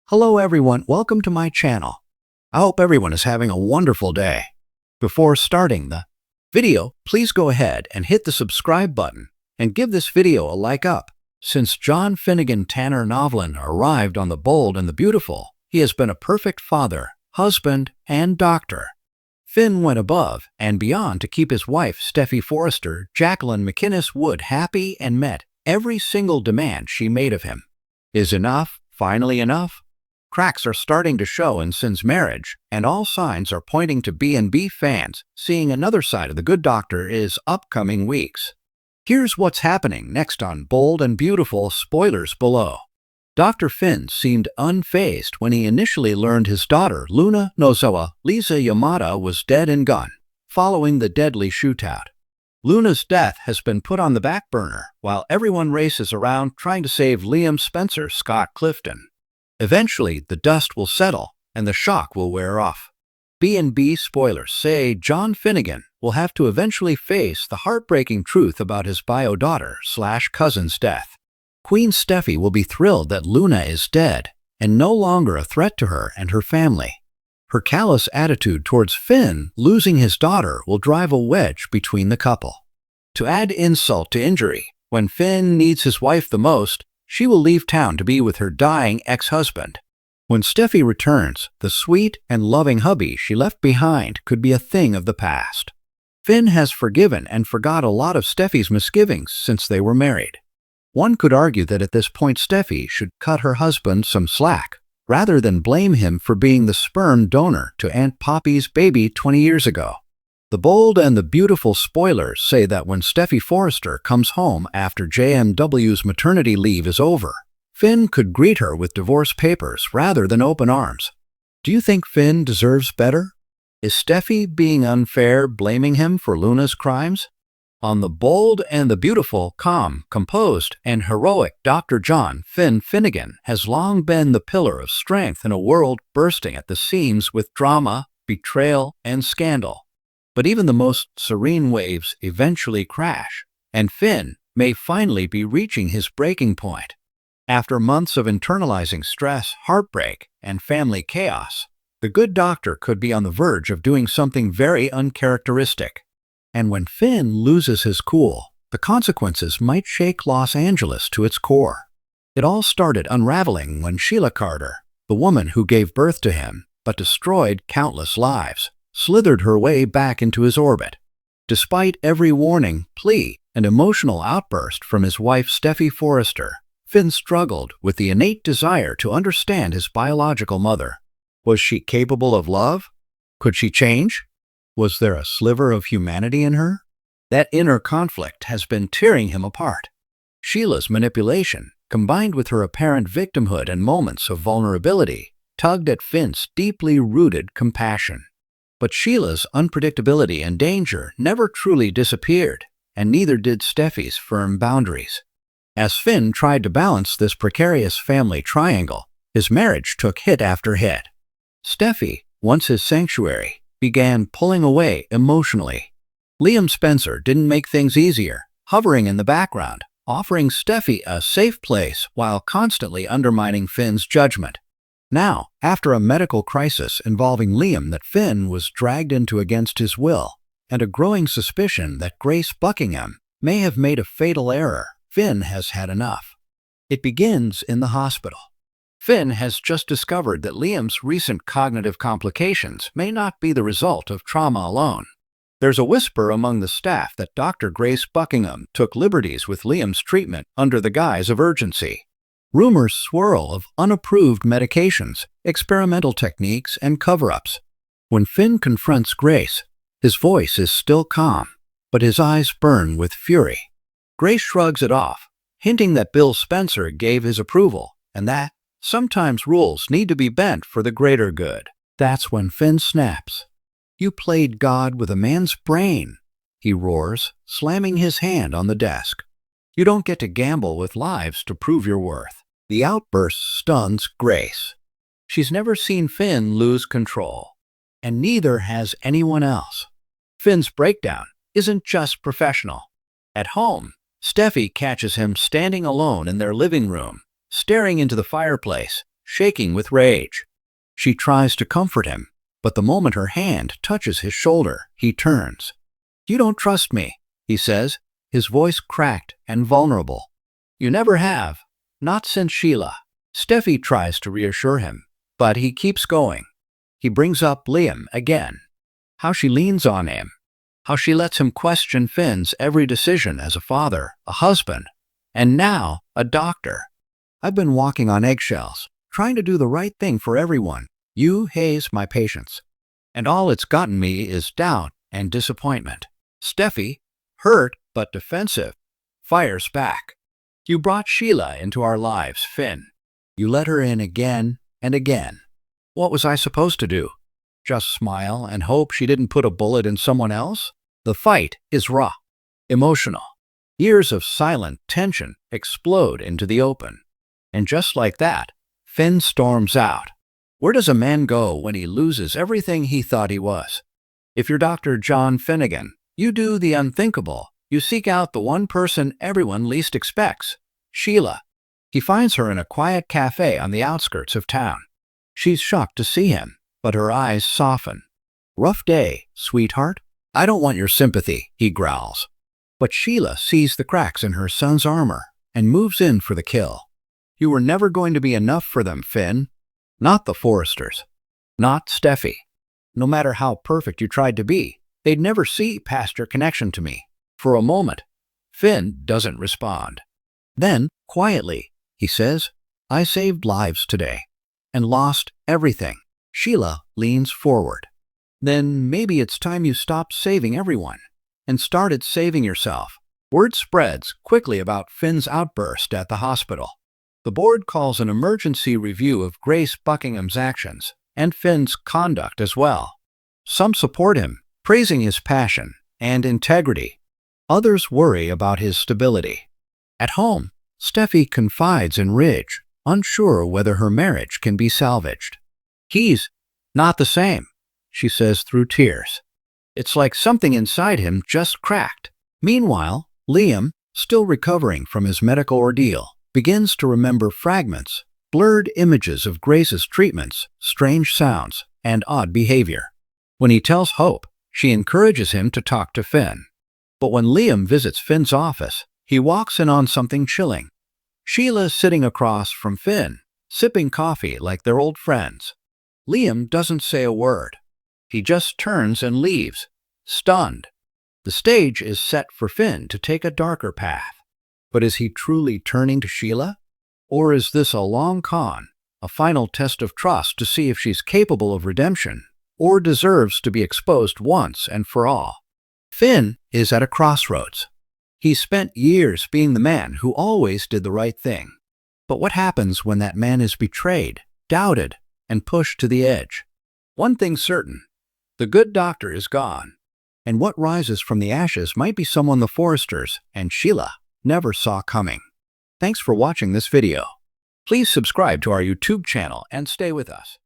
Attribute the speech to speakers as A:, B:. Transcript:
A: Hello everyone, welcome to my channel. I hope everyone is having a wonderful day. Before starting the video, please go ahead and hit the subscribe button and give this video a like up. Since John Finnegan Tanner Novlan arrived on The Bold and the Beautiful, he has been a perfect father, husband, and doctor. Finn went above and beyond to keep his wife, Steffy Forrester, Jacqueline McInnes Wood, happy and met every single demand she made of him. Is enough finally enough? Cracks are starting to show in Finn's marriage, and all signs are pointing to B&B fans seeing another side of the Good Doctor is upcoming weeks. Here's what's happening next on Bold and Beautiful, spoilers below. Dr. Finn seemed unfazed when he initially learned his daughter, Luna Nozowa Lisa Yamada, was dead and gone, following the deadly shootout. Luna's death has been put on the back burner, while everyone races around trying to save Liam Spencer Scott Clifton. Eventually, the dust will settle, and the shock will wear off. B&B spoilers say John Finnegan will have to eventually face the heartbreaking truth about his bio-daughter/cousin's death. Queen Steffy will be thrilled that Luna is dead, and no longer a threat to her and her family. Her callous attitude towards Finn losing his daughter will drive a wedge between the couple. To add insult to injury, when Finn needs his wife the most, she will leave town to be with her dying ex-husband. When Steffy returns, the sweet and loving hubby she left behind could be a thing of the past. Finn has forgiven and forgot a lot of Steffy's misgivings since they were married. One could argue that at this point Steffy should cut her husband some slack, rather than blame him for being the sperm donor to Aunt Poppy's baby 20 years ago. The Bold and the Beautiful spoilers say that when Steffy Forrester comes home after JMW's maternity leave is over, Finn could greet her with divorce papers rather than open arms. Do you think Finn deserves better? Is Steffy being unfair, blaming him for Luna's crimes? On The Bold and the Beautiful, calm, composed, and heroic Dr. John Finn Finnegan has long been the pillar of strength in a world bursting at the seams with drama, betrayal, and scandal. But even the most serene waves eventually crash, and Finn may finally be reaching his breaking point. After months of internalizing stress, heartbreak, and family chaos, the Good Doctor could be on the verge of doing something very uncharacteristic. And when Finn loses his cool, the consequences might shake Los Angeles to its core. It all started unraveling when Sheila Carter, the woman who gave birth to him but destroyed countless lives, slithered her way back into his orbit. Despite every warning, plea, and emotional outburst from his wife Steffy Forrester, Finn struggled with the innate desire to understand his biological mother. Was she capable of love? Could she change? Was there a sliver of humanity in her? That inner conflict has been tearing him apart. Sheila's manipulation, combined with her apparent victimhood and moments of vulnerability, tugged at Finn's deeply rooted compassion. But Sheila's unpredictability and danger never truly disappeared, and neither did Steffy's firm boundaries. As Finn tried to balance this precarious family triangle, his marriage took hit after hit. Steffy, once his sanctuary, began pulling away emotionally. Liam Spencer didn't make things easier, hovering in the background, offering Steffy a safe place while constantly undermining Finn's judgment. Now, after a medical crisis involving Liam that Finn was dragged into against his will, and a growing suspicion that Grace Buckingham may have made a fatal error, Finn has had enough. It begins in the hospital. Finn has just discovered that Liam's recent cognitive complications may not be the result of trauma alone. There's a whisper among the staff that Dr. Grace Buckingham took liberties with Liam's treatment under the guise of urgency. Rumors swirl of unapproved medications, experimental techniques, and cover-ups. When Finn confronts Grace, his voice is still calm, but his eyes burn with fury. Grace shrugs it off, hinting that Bill Spencer gave his approval, and that sometimes rules need to be bent for the greater good. That's when Finn snaps. "You played God with a man's brain," he roars, slamming his hand on the desk. "You don't get to gamble with lives to prove your worth." The outburst stuns Grace. She's never seen Finn lose control, and neither has anyone else. Finn's breakdown isn't just professional. At home, Steffy catches him standing alone in their living room, staring into the fireplace, shaking with rage. She tries to comfort him, but the moment her hand touches his shoulder, he turns. "You don't trust me," he says, his voice cracked and vulnerable. "You never have. Not since Sheila." Steffi tries to reassure him, but he keeps going. He brings up Liam again. How she leans on him. How she lets him question Finn's every decision as a father, a husband, and now a doctor. "I've been walking on eggshells, trying to do the right thing for everyone. You haze my patience. And all it's gotten me is doubt and disappointment." Steffi, hurt but defensive, fires back. "You brought Sheila into our lives, Finn. You let her in again and again. What was I supposed to do? Just smile and hope she didn't put a bullet in someone else?" The fight is raw, emotional. Years of silent tension explode into the open. And just like that, Finn storms out. Where does a man go when he loses everything he thought he was? If you're Dr. John Finnegan, you do the unthinkable. You seek out the one person everyone least expects, Sheila. He finds her in a quiet cafe on the outskirts of town. She's shocked to see him, but her eyes soften. "Rough day, sweetheart? I don't want your sympathy," he growls. But Sheila sees the cracks in her son's armor and moves in for the kill. "You were never going to be enough for them, Finn. Not the Forresters. Not Steffi. No matter how perfect you tried to be, they'd never see past your connection to me." For a moment, Finn doesn't respond. Then, quietly, he says, "I saved lives today and lost everything." Sheila leans forward. "Then maybe it's time you stopped saving everyone and started saving yourself." Word spreads quickly about Finn's outburst at the hospital. The board calls an emergency review of Grace Buckingham's actions and Finn's conduct as well. Some support him, praising his passion and integrity. Others worry about his stability. At home, Steffi confides in Ridge, unsure whether her marriage can be salvaged. "He's not the same," she says through tears. It's like something inside him just cracked. Meanwhile, Liam, still recovering from his medical ordeal, begins to remember fragments, blurred images of Grace's treatments, strange sounds, and odd behavior. When he tells Hope, she encourages him to talk to Finn. But when Liam visits Finn's office, he walks in on something chilling. Sheila is sitting across from Finn, sipping coffee like they're old friends. Liam doesn't say a word. He just turns and leaves, stunned. The stage is set for Finn to take a darker path. But is he truly turning to Sheila? Or is this a long con, a final test of trust to see if she's capable of redemption, or deserves to be exposed once and for all? Finn is at a crossroads. He's spent years being the man who always did the right thing. But what happens when that man is betrayed, doubted, and pushed to the edge? One thing's certain, the good doctor is gone. And what rises from the ashes might be someone the Forresters and Sheila never saw coming. Thanks for watching this video. Please subscribe to our YouTube channel and stay with us.